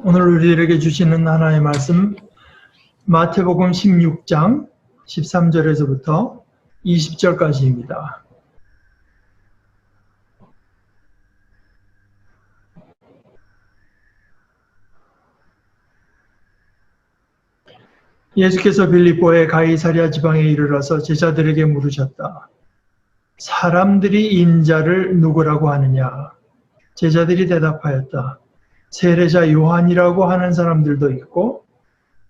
오늘 우리에게 주시는 하나님의 말씀 마태복음 16장 13절에서부터 20절까지입니다. 예수께서 빌립보의 가이사랴 지방에 이르러서 제자들에게 물으셨다. 사람들이 인자를 누구라고 하느냐? 제자들이 대답하였다. 세례자 요한이라고 하는 사람들도 있고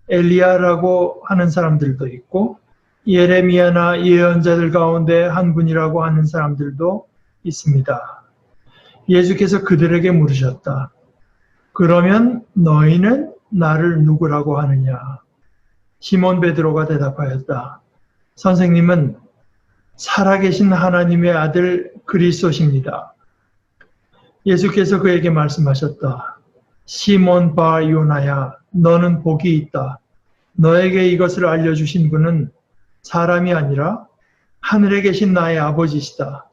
엘리야라고 하는 사람들도 있고 예레미야나 예언자들 가운데 한 분이라고 하는 사람들도 있습니다. 예수께서 그들에게 물으셨다. 그러면 너희는 나를 누구라고 하느냐? 시몬 베드로가 대답하였다. 선생님은 살아계신 하나님의 아들 그리스도십니다. 예수께서 그에게 말씀하셨다. 시몬 바 요나야, 너는 복이 있다. 너에게 이것을 알려주신 분은 사람이 아니라 하늘에 계신 나의 아버지시다.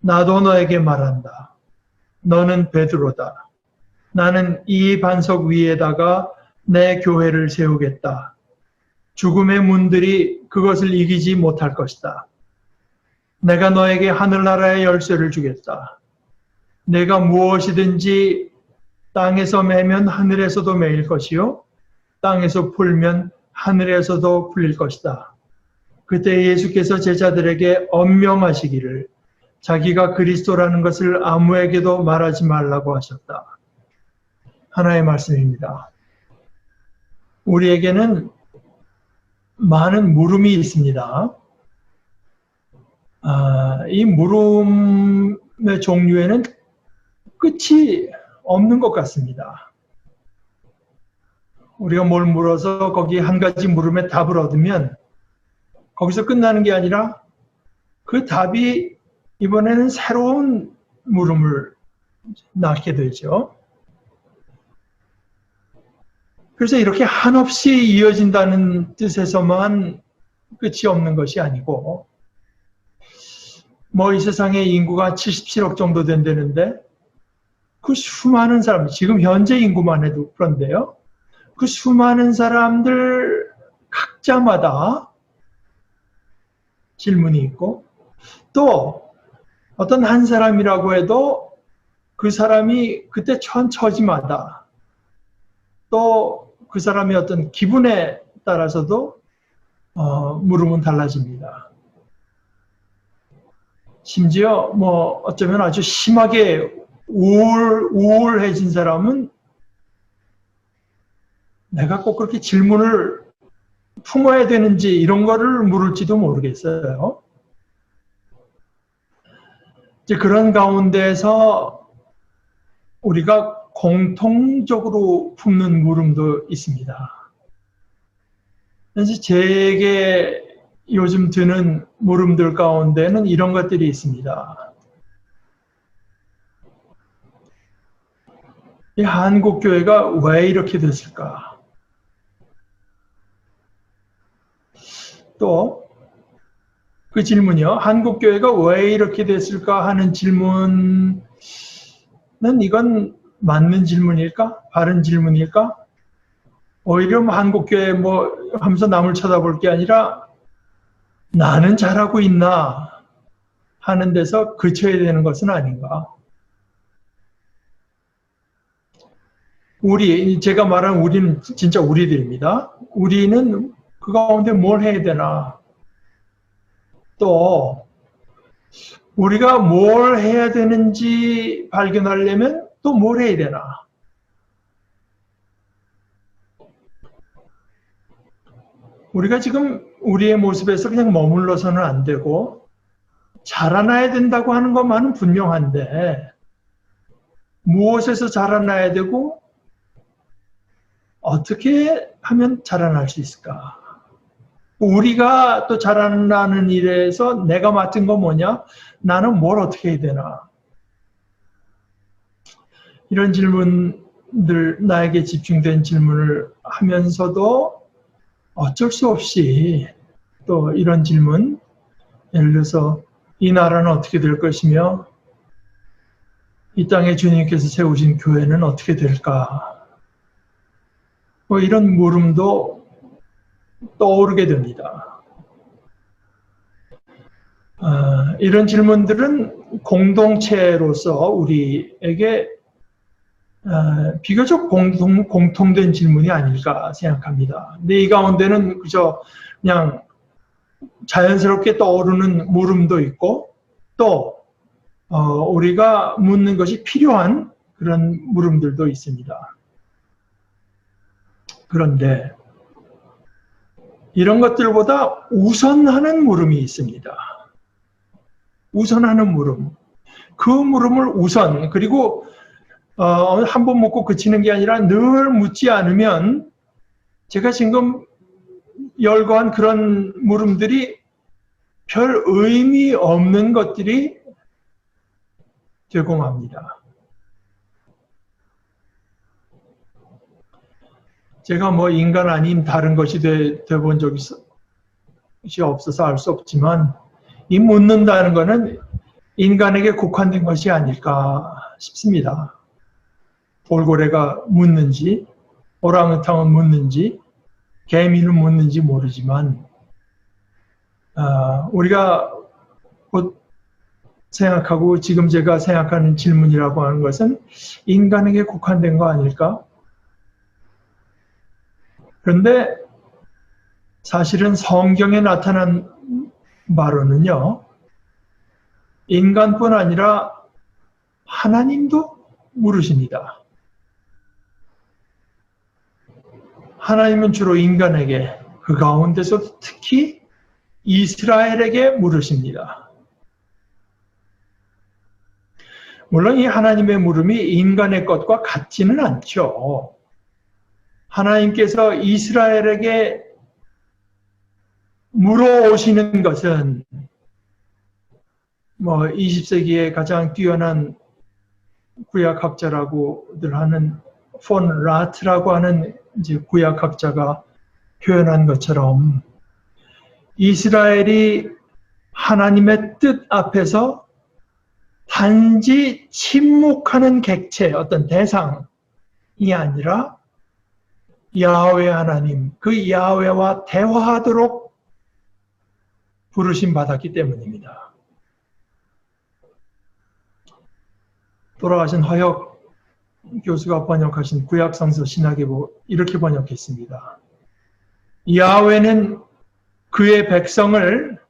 나도 너에게 말한다. 너는 베드로다. 나는 이 반석 위에다가 내 교회를 세우겠다. 죽음의 문들이 그것을 이기지 못할 것이다. 내가 너에게 하늘나라의 열쇠를 주겠다. 내가 무엇이든지 땅에서 매면 하늘에서도 매일 것이요 땅에서 풀면 하늘에서도 풀릴 것이다. 그때 예수께서 제자들에게 엄명하시기를 자기가 그리스도라는 것을 아무에게도 말하지 말라고 하셨다. 하나의 말씀입니다. 우리에게는 많은 물음이 있습니다. 이 물음의 종류에는 끝이 없는 것 같습니다. 우리가 뭘 물어서 거기 한 가지 물음에 답을 얻으면 거기서 끝나는 게 아니라 그 답이 이번에는 새로운 물음을 낳게 되죠. 그래서 이렇게 한없이 이어진다는 뜻에서만 끝이 없는 것이 아니고 이 세상에 인구가 77억 정도 된다는데 그 수많은 사람, 지금 현재 인구만 해도 그런데요. 그 수많은 사람들 각자마다 질문이 있고 또 어떤 한 사람이라고 해도 그 사람이 그때 처지마다 또 그 사람의 어떤 기분에 따라서도 물음은 달라집니다. 심지어 어쩌면 아주 심하게 우울해진 사람은 내가 꼭 그렇게 질문을 품어야 되는지 이런 거를 물을지도 모르겠어요. 이제 그런 가운데서 우리가 공통적으로 품는 물음도 있습니다. 그래서 제게 요즘 드는 물음들 가운데는 이런 것들이 있습니다. 이 한국 교회가 왜 이렇게 됐을까? 또 그 질문이요. 한국 교회가 왜 이렇게 됐을까 하는 질문은 이건 맞는 질문일까? 바른 질문일까? 오히려 한국 교회 하면서 남을 쳐다볼 게 아니라 나는 잘하고 있나 하는 데서 그쳐야 되는 것은 아닌가? 제가 말한 우리는 진짜 우리들입니다. 우리는 그 가운데 뭘 해야 되나? 또 우리가 뭘 해야 되는지 발견하려면 또 뭘 해야 되나? 우리가 지금 우리의 모습에서 그냥 머물러서는 안 되고 자라나야 된다고 하는 것만은 분명한데 무엇에서 자라나야 되고 어떻게 하면 자라날 수 있을까? 우리가 또 자라나는 일에서 내가 맡은 건 뭐냐? 나는 뭘 어떻게 해야 되나? 이런 질문들, 나에게 집중된 질문을 하면서도 어쩔 수 없이 또 이런 질문, 예를 들어서 이 나라는 어떻게 될 것이며 이 땅에 주님께서 세우신 교회는 어떻게 될까? 뭐 이런 물음도 떠오르게 됩니다. 이런 질문들은 공동체로서 우리에게 비교적 공통된 질문이 아닐까 생각합니다. 근데 이 가운데는 그저 그냥 자연스럽게 떠오르는 물음도 있고 또 우리가 묻는 것이 필요한 그런 물음들도 있습니다. 그런데 이런 것들보다 우선하는 물음이 있습니다. 우선하는 물음. 그 물음을 우선, 그리고 한 번 묻고 그치는 게 아니라 늘 묻지 않으면 제가 지금 열거한 그런 물음들이 별 의미 없는 것들이 제공합니다. 제가 뭐 인간 아닌 다른 것이 돼본 적이 없어서 알 수 없지만 이 묻는다는 것은 인간에게 국한된 것이 아닐까 싶습니다. 돌고래가 묻는지 오랑우탕은 묻는지 개미는 묻는지 모르지만 우리가 곧 생각하고 지금 제가 생각하는 질문이라고 하는 것은 인간에게 국한된 거 아닐까? 그런데 사실은 성경에 나타난 바로는요, 인간뿐 아니라 하나님도 물으십니다. 하나님은 주로 인간에게, 그 가운데서 특히 이스라엘에게 물으십니다. 물론 이 하나님의 물음이 인간의 것과 같지는 않죠. 하나님께서 이스라엘에게 물어오시는 것은 뭐 20세기에 가장 뛰어난 구약학자라고들 하는 폰 라트라고 하는 이제 구약학자가 표현한 것처럼 이스라엘이 하나님의 뜻 앞에서 단지 침묵하는 객체, 어떤 대상이 아니라 야훼 하나님, 그 야훼와 대화하도록 부르심 받았기 때문입니다. 돌아가신 허혁 교수가 번역하신 구약성서 신학예보 이렇게 번역했습니다. 야훼는 그의 백성을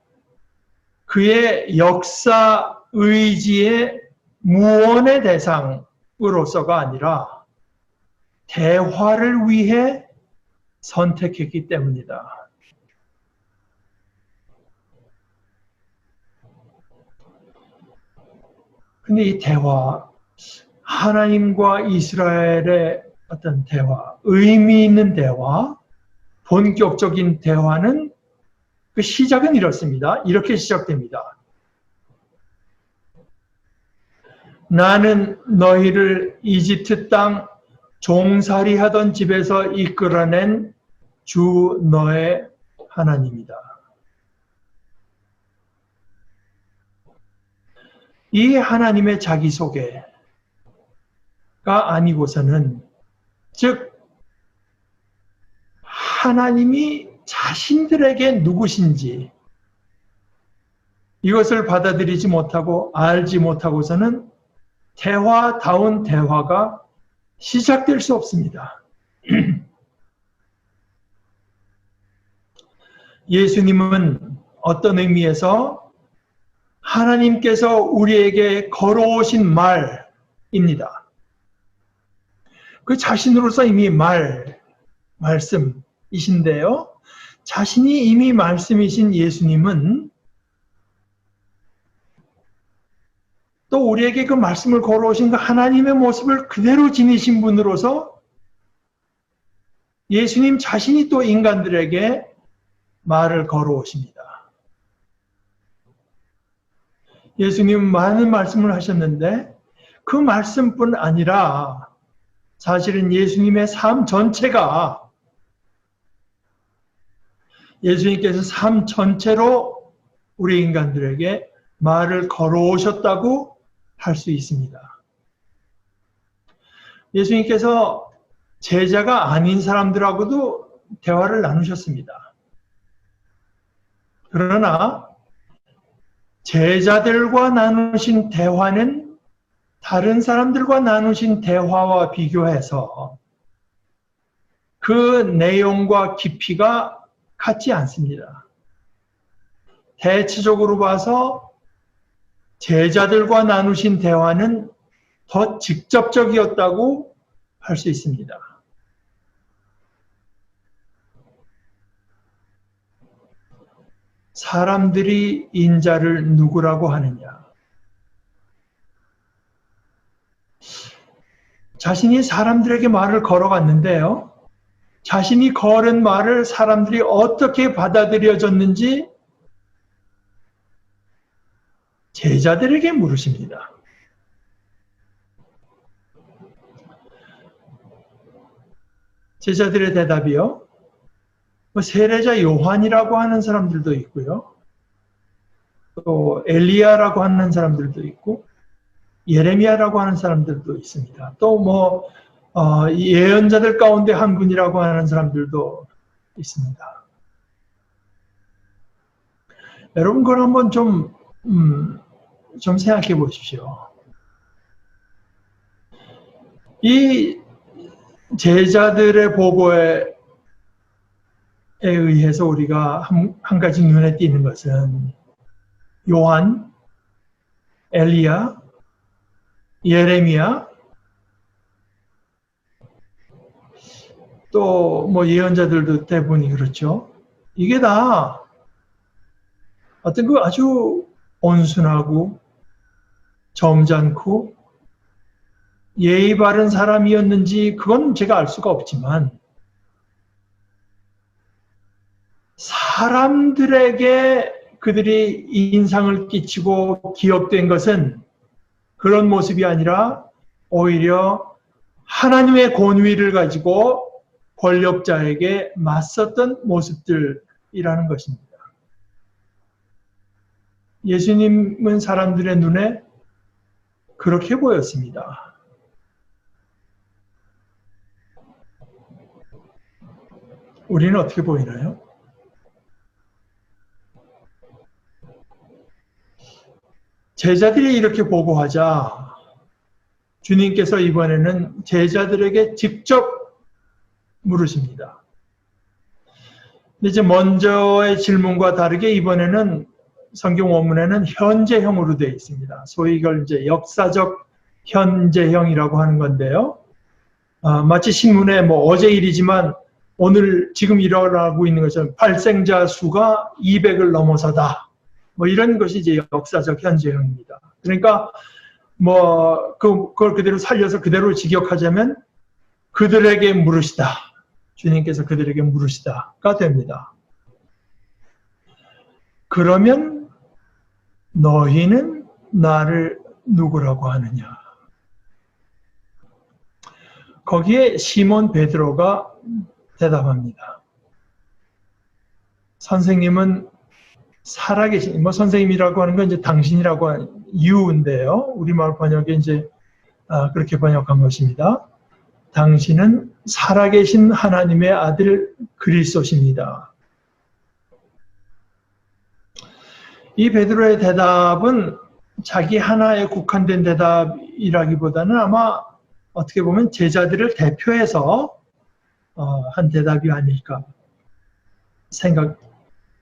그의 역사 의지의 무언의 대상으로서가 아니라 대화를 위해 선택했기 때문이다. 근데 이 대화, 하나님과 이스라엘의 어떤 대화, 의미 있는 대화, 본격적인 대화는 그 시작은 이렇습니다. 이렇게 시작됩니다. 나는 너희를 이집트 땅 종살이 하던 집에서 이끌어낸 주 너의 하나님이다. 이 하나님의 자기소개가 아니고서는, 즉 하나님이 자신들에게 누구신지 이것을 받아들이지 못하고 알지 못하고서는 대화다운 대화가 시작될 수 없습니다. 예수님은 어떤 의미에서 하나님께서 우리에게 걸어오신 말입니다. 그 자신으로서 이미 말씀이신데요. 자신이 이미 말씀이신 예수님은 또 우리에게 그 말씀을 걸어오신 그 하나님의 모습을 그대로 지니신 분으로서 예수님 자신이 또 인간들에게 말을 걸어오십니다. 예수님은 많은 말씀을 하셨는데 그 말씀뿐 아니라 사실은 예수님의 삶 전체가, 예수님께서 삶 전체로 우리 인간들에게 말을 걸어오셨다고 할 수 있습니다. 예수님께서 제자가 아닌 사람들하고도 대화를 나누셨습니다. 그러나 제자들과 나누신 대화는 다른 사람들과 나누신 대화와 비교해서 그 내용과 깊이가 같지 않습니다. 대체적으로 봐서 제자들과 나누신 대화는 더 직접적이었다고 할 수 있습니다. 사람들이 인자를 누구라고 하느냐? 자신이 사람들에게 말을 걸어갔는데요. 자신이 걸은 말을 사람들이 어떻게 받아들여졌는지 제자들에게 물으십니다. 제자들의 대답이요. 세례자 요한이라고 하는 사람들도 있고요. 또 엘리야라고 하는 사람들도 있고 예레미야라고 하는 사람들도 있습니다. 또 예언자들 가운데 한 분이라고 하는 사람들도 있습니다. 여러분 그걸 한번 좀 생각해 보십시오. 이 제자들의 보고에 의해서 우리가 한 가지 눈에 띄는 것은 요한, 엘리야, 예레미야, 또 예언자들도 대부분이 그렇죠. 이게 다 어떤 그 아주 온순하고 점잖고 예의 바른 사람이었는지 그건 제가 알 수가 없지만 사람들에게 그들이 인상을 끼치고 기억된 것은 그런 모습이 아니라 오히려 하나님의 권위를 가지고 권력자에게 맞섰던 모습들이라는 것입니다. 예수님은 사람들의 눈에 그렇게 보였습니다. 우리는 어떻게 보이나요? 제자들이 이렇게 보고하자 주님께서 이번에는 제자들에게 직접 물으십니다. 이제 먼저의 질문과 다르게 이번에는 성경 원문에는 현재형으로 되어 있습니다. 소위 이걸 이제 역사적 현재형이라고 하는 건데요. 마치 신문에 어제 일이지만 오늘 지금 일어나고 있는 것처럼 발생자 수가 200을 넘어서다. 이런 것이 이제 역사적 현재형입니다. 그러니까 그걸 그대로 살려서 그대로 직역하자면 그들에게 물으시다. 주님께서 그들에게 물으시다가 됩니다. 그러면 너희는 나를 누구라고 하느냐? 거기에 시몬 베드로가 대답합니다. 선생님은 살아계신, 선생님이라고 하는 건 이제 당신이라고 하는 you인데요. 우리말 번역에 이제 그렇게 번역한 것입니다. 당신은 살아계신 하나님의 아들 그리스도십니다. 이 베드로의 대답은 자기 하나에 국한된 대답이라기보다는 아마 어떻게 보면 제자들을 대표해서 한 대답이 아닐까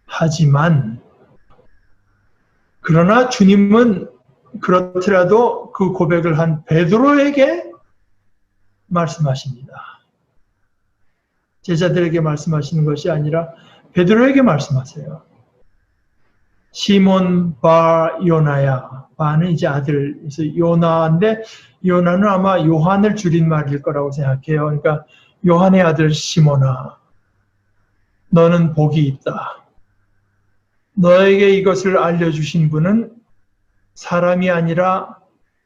생각하지만, 그러나 주님은 그렇더라도 그 고백을 한 베드로에게 말씀하십니다. 제자들에게 말씀하시는 것이 아니라 베드로에게 말씀하세요. 시몬 바 요나야. 바는 이제 아들, 그래서 요나인데 요나는 아마 요한을 줄인 말일 거라고 생각해요. 그러니까 요한의 아들 시몬아, 너는 복이 있다. 너에게 이것을 알려주신 분은 사람이 아니라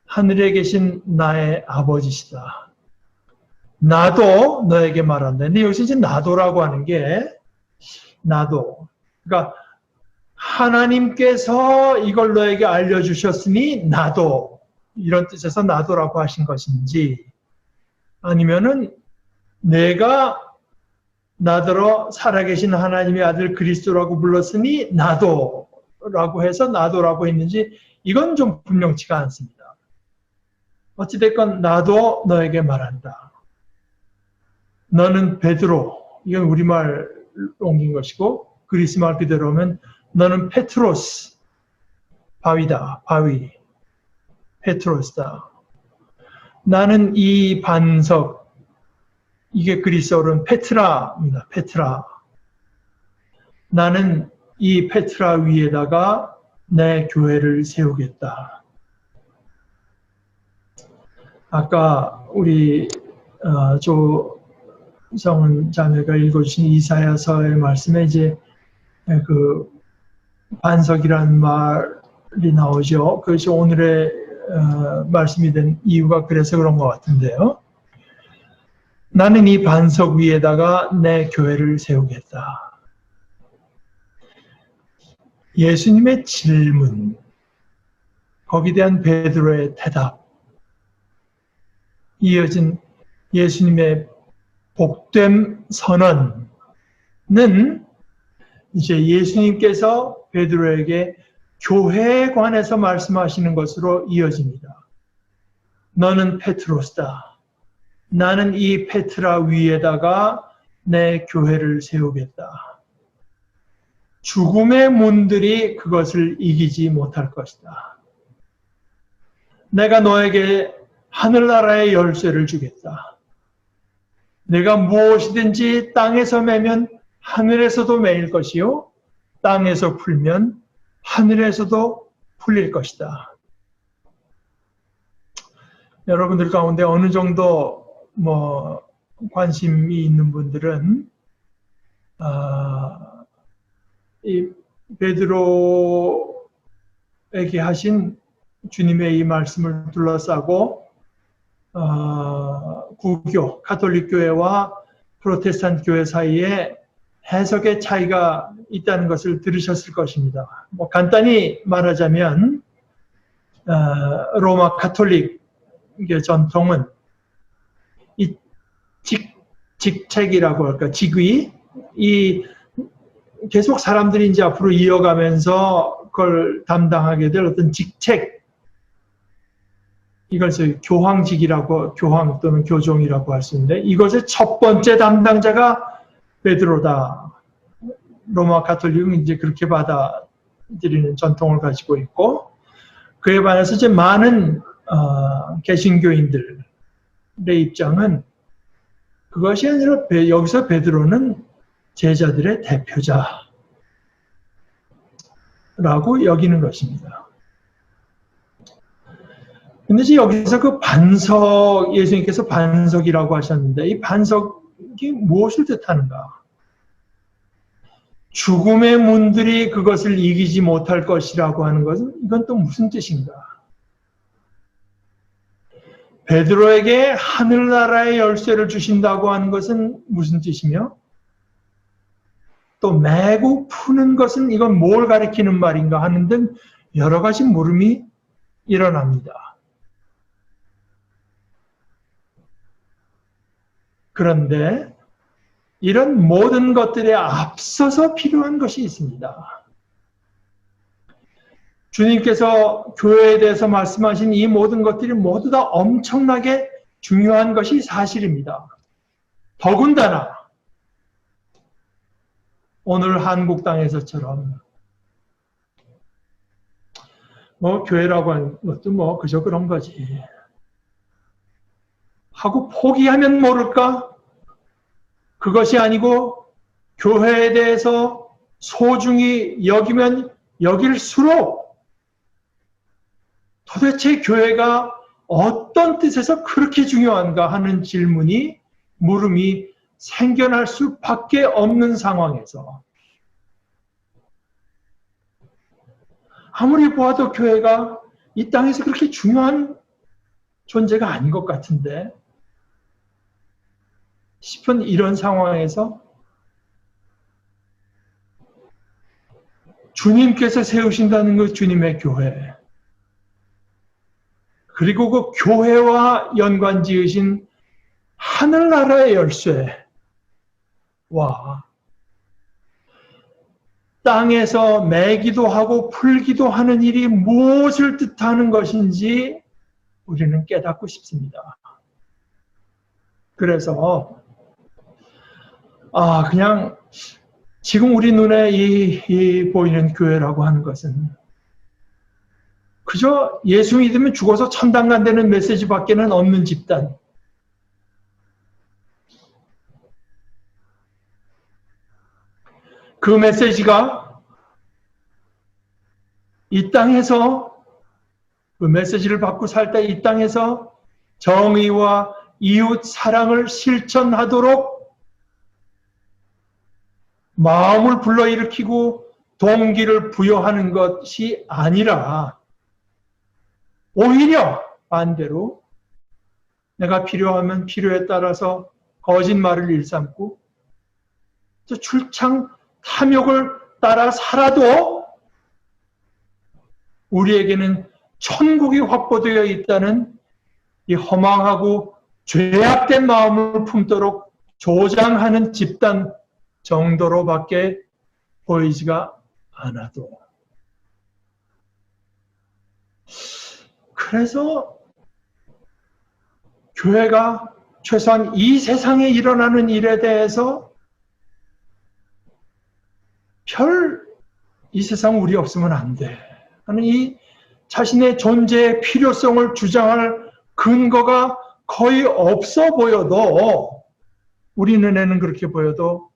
하늘에 계신 나의 아버지시다. 나도 너에게 말한다. 근데 여기서 이제 나도라고 하는 게, 나도. 그러니까 하나님께서 이걸 너에게 알려주셨으니 나도, 이런 뜻에서 나도라고 하신 것인지, 아니면은 내가 나더러 살아계신 하나님의 아들 그리스도라고 불렀으니 나도라고 해서 나도라고 했는지 이건 좀 분명치가 않습니다. 어찌됐건 나도 너에게 말한다. 너는 베드로, 이건 우리말 옮긴 것이고 그리스말 그대로 하면 너는 페트로스, 바위다, 바위, 페트로스다. 나는 이 반석, 이게 그리스어로는 페트라입니다. 페트라. 나는 이 페트라 위에다가 내 교회를 세우겠다. 아까 우리 조성은 자매가 읽어주신 이사야서의 말씀에 이제 그 반석이라는 말이 나오죠. 그것이 오늘의 말씀이 된 이유가 그래서 그런 것 같은데요. 나는 이 반석 위에다가 내 교회를 세우겠다. 예수님의 질문, 거기에 대한 베드로의 대답, 이어진 예수님의 복됨 선언은 이제 예수님께서 베드로에게 교회에 관해서 말씀하시는 것으로 이어집니다. 너는 페트로스다. 나는 이 페트라 위에다가 내 교회를 세우겠다. 죽음의 문들이 그것을 이기지 못할 것이다. 내가 너에게 하늘나라의 열쇠를 주겠다. 내가 무엇이든지 땅에서 매면 하늘에서도 매일 것이요 땅에서 풀면 하늘에서도 풀릴 것이다. 여러분들 가운데 어느 정도 관심이 있는 분들은 이 베드로에게 하신 주님의 이 말씀을 둘러싸고 구교, 가톨릭 교회와 프로테스탄트 교회 사이에 해석의 차이가 있다는 것을 들으셨을 것입니다. 간단히 말하자면 로마 가톨릭의 전통은 이 직책이라고 할까, 직위, 이 계속 사람들이 이제 앞으로 이어가면서 그걸 담당하게 될 어떤 직책, 이것을 교황직이라고, 교황 또는 교종이라고 할 수 있는데, 이것의 첫 번째 담당자가 베드로다. 로마 가톨릭은 이제 그렇게 받아들이는 전통을 가지고 있고, 그에 반해서 이제 많은 개신교인들의 입장은 그것이 아니라 여기서 베드로는 제자들의 대표자라고 여기는 것입니다. 근데 이제 여기서 그 반석, 예수님께서 반석이라고 하셨는데 이 반석이 무엇을 뜻하는가? 죽음의 문들이 그것을 이기지 못할 것이라고 하는 것은 이건 또 무슨 뜻인가? 베드로에게 하늘나라의 열쇠를 주신다고 하는 것은 무슨 뜻이며 또 매고 푸는 것은 이건 뭘 가리키는 말인가 하는 등 여러 가지 물음이 일어납니다. 그런데 이런 모든 것들에 앞서서 필요한 것이 있습니다. 주님께서 교회에 대해서 말씀하신 이 모든 것들이 모두 다 엄청나게 중요한 것이 사실입니다. 더군다나 오늘 한국 땅에서처럼 교회라고 하는 것도 그저 그런 거지 하고 포기하면 모를까? 그것이 아니고 교회에 대해서 소중히 여기면 여길수록 도대체 교회가 어떤 뜻에서 그렇게 중요한가 하는 물음이 생겨날 수밖에 없는 상황에서 아무리 보아도 교회가 이 땅에서 그렇게 중요한 존재가 아닌 것 같은데 싶은 이런 상황에서 주님께서 세우신다는 것, 주님의 교회, 그리고 그 교회와 연관 지으신 하늘나라의 열쇠와 땅에서 매기도 하고 풀기도 하는 일이 무엇을 뜻하는 것인지 우리는 깨닫고 싶습니다. 그래서 그냥 지금 우리 눈에 이 보이는 교회라고 하는 것은 그저 예수 믿으면 죽어서 천당 간다는 메시지밖에는 없는 집단. 그 메시지가 이 땅에서 그 메시지를 받고 살 때 이 땅에서 정의와 이웃 사랑을 실천하도록 마음을 불러일으키고 동기를 부여하는 것이 아니라 오히려 반대로 내가 필요하면 필요에 따라서 거짓말을 일삼고 출창 탐욕을 따라 살아도 우리에게는 천국이 확보되어 있다는 이 허망하고 죄악된 마음을 품도록 조장하는 집단 정도로밖에 보이지가 않아도. 그래서 교회가 최소한 이 세상에 일어나는 일에 대해서 이 세상 우리 없으면 안 돼 하는 이 자신의 존재의 필요성을 주장할 근거가 거의 없어 보여도, 우리 눈에는 그렇게 보여도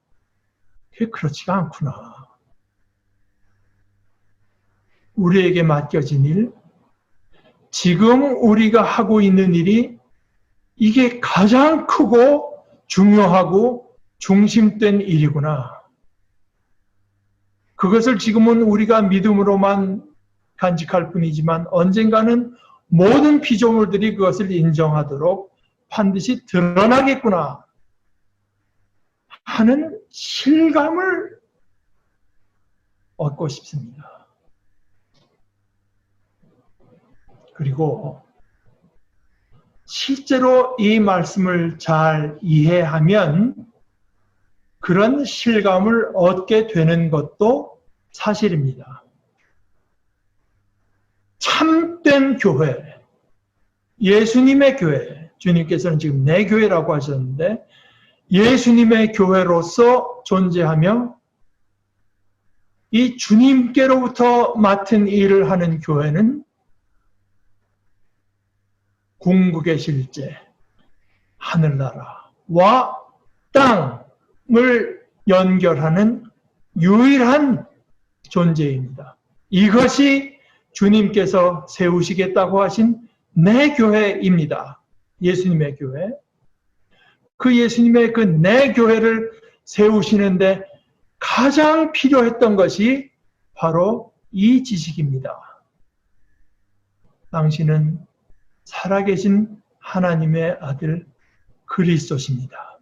그게 그렇지가 않구나. 우리에게 맡겨진 일, 지금 우리가 하고 있는 일이 이게 가장 크고 중요하고 중심된 일이구나. 그것을 지금은 우리가 믿음으로만 간직할 뿐이지만 언젠가는 모든 피조물들이 그것을 인정하도록 반드시 드러나겠구나 하는 실감을 얻고 싶습니다. 그리고 실제로 이 말씀을 잘 이해하면 그런 실감을 얻게 되는 것도 사실입니다. 참된 교회, 예수님의 교회, 주님께서는 지금 내 교회라고 하셨는데 예수님의 교회로서 존재하며 이 주님께로부터 맡은 일을 하는 교회는 궁극의 실제, 하늘나라와 땅을 연결하는 유일한 존재입니다. 이것이 주님께서 세우시겠다고 하신 내 교회입니다. 예수님의 교회. 그 예수님의 그 내 교회를 세우시는데 가장 필요했던 것이 바로 이 지식입니다. 당신은 살아계신 하나님의 아들 그리스도십니다.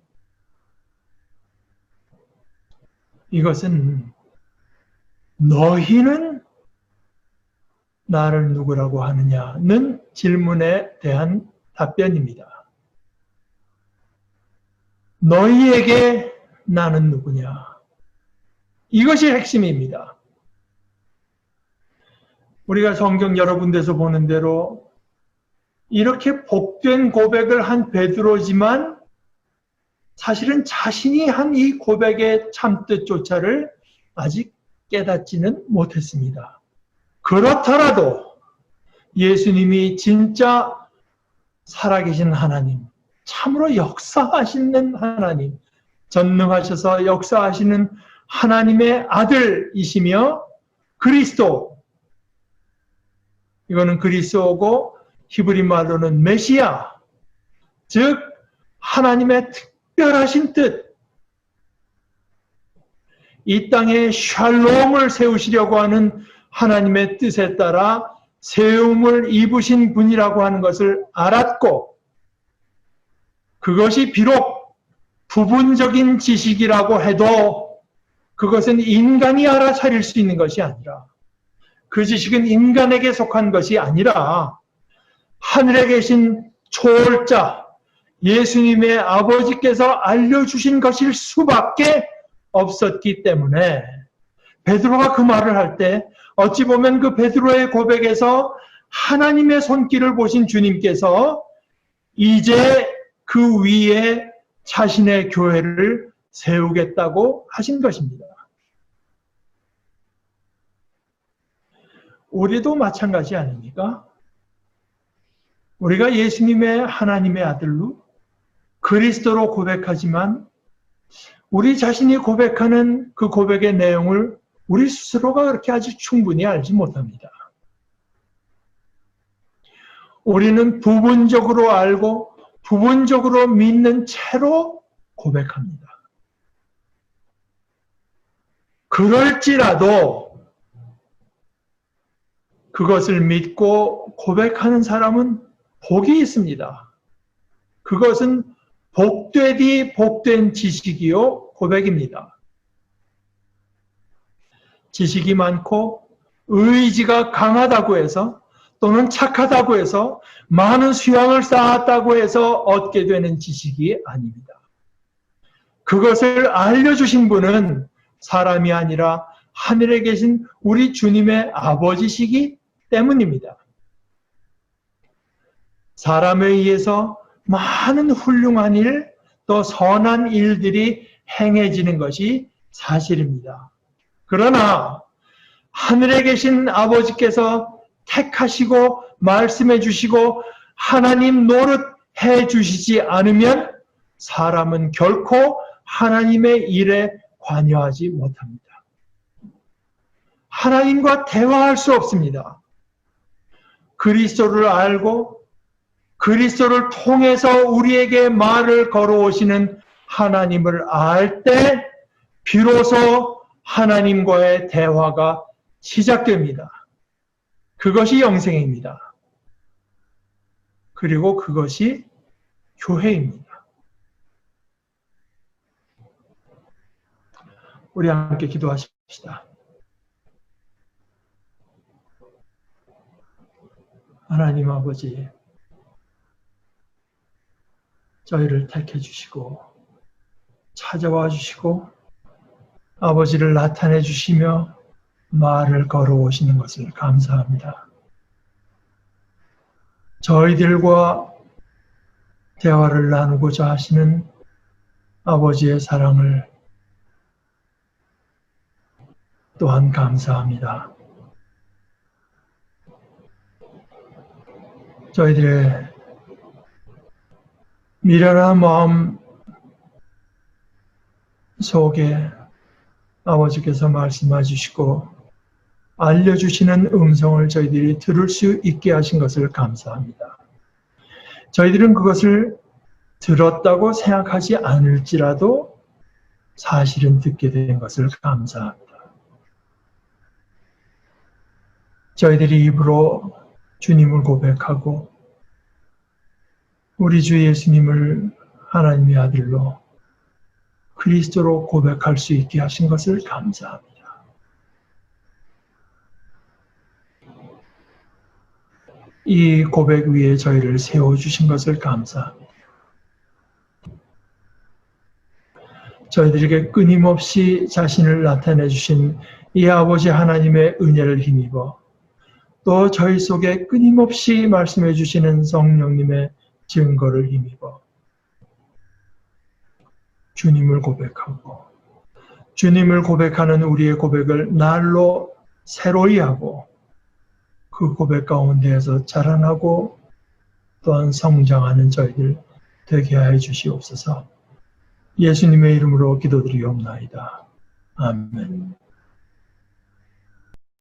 이것은 너희는 나를 누구라고 하느냐는 질문에 대한 답변입니다. 너희에게 나는 누구냐? 이것이 핵심입니다. 우리가 성경 여러 군데서 보는 대로 이렇게 복된 고백을 한 베드로지만 사실은 자신이 한 이 고백의 참뜻조차를 아직 깨닫지는 못했습니다. 그렇더라도 예수님이 진짜 살아계신 하나님, 참으로 역사하시는 하나님, 전능하셔서 역사하시는 하나님의 아들이시며 그리스도, 이거는 그리스도고 히브리 말로는 메시아, 즉 하나님의 특별하신 뜻, 이 땅에 샬롬을 세우시려고 하는 하나님의 뜻에 따라 세움을 입으신 분이라고 하는 것을 알았고, 그것이 비록 부분적인 지식이라고 해도 그것은 인간이 알아차릴 수 있는 것이 아니라, 그 지식은 인간에게 속한 것이 아니라 하늘에 계신 초월자 예수님의 아버지께서 알려주신 것일 수밖에 없었기 때문에 베드로가 그 말을 할 때 어찌 보면 그 베드로의 고백에서 하나님의 손길을 보신 주님께서 이제 그 위에 자신의 교회를 세우겠다고 하신 것입니다. 우리도 마찬가지 아닙니까? 우리가 예수님의 하나님의 아들로 그리스도로 고백하지만 우리 자신이 고백하는 그 고백의 내용을 우리 스스로가 그렇게 아주 충분히 알지 못합니다. 우리는 부분적으로 알고 부분적으로 믿는 채로 고백합니다. 그럴지라도 그것을 믿고 고백하는 사람은 복이 있습니다. 그것은 복되디 복된 지식이요 고백입니다. 지식이 많고 의지가 강하다고 해서 또는 착하다고 해서 많은 수양을 쌓았다고 해서 얻게 되는 지식이 아닙니다. 그것을 알려주신 분은 사람이 아니라 하늘에 계신 우리 주님의 아버지시기 때문입니다. 사람에 의해서 많은 훌륭한 일, 또 선한 일들이 행해지는 것이 사실입니다. 그러나 하늘에 계신 아버지께서 택하시고 말씀해 주시고 하나님 노릇해 주시지 않으면 사람은 결코 하나님의 일에 관여하지 못합니다. 하나님과 대화할 수 없습니다. 그리스도를 알고 그리스도를 통해서 우리에게 말을 걸어오시는 하나님을 알 때 비로소 하나님과의 대화가 시작됩니다. 그것이 영생입니다. 그리고 그것이 교회입니다. 우리 함께 기도하십시다. 하나님 아버지, 저희를 택해 주시고 찾아와 주시고 아버지를 나타내 주시며 말을 걸어오시는 것을 감사합니다. 저희들과 대화를 나누고자 하시는 아버지의 사랑을 또한 감사합니다. 저희들의 미련한 마음 속에 아버지께서 말씀해 주시고 알려주시는 음성을 저희들이 들을 수 있게 하신 것을 감사합니다. 저희들은 그것을 들었다고 생각하지 않을지라도 사실은 듣게 된 것을 감사합니다. 저희들이 입으로 주님을 고백하고 우리 주 예수님을 하나님의 아들로 그리스도로 고백할 수 있게 하신 것을 감사합니다. 이 고백 위에 저희를 세워주신 것을 감사합니다. 저희들에게 끊임없이 자신을 나타내 주신 이 아버지 하나님의 은혜를 힘입어 또 저희 속에 끊임없이 말씀해 주시는 성령님의 증거를 힘입어 주님을 고백하고 주님을 고백하는 우리의 고백을 날로 새로이 하고 그 고백 가운데에서 자라나고 또한 성장하는 저희들 되게 하여 주시옵소서. 예수님의 이름으로 기도드리옵나이다. 아멘.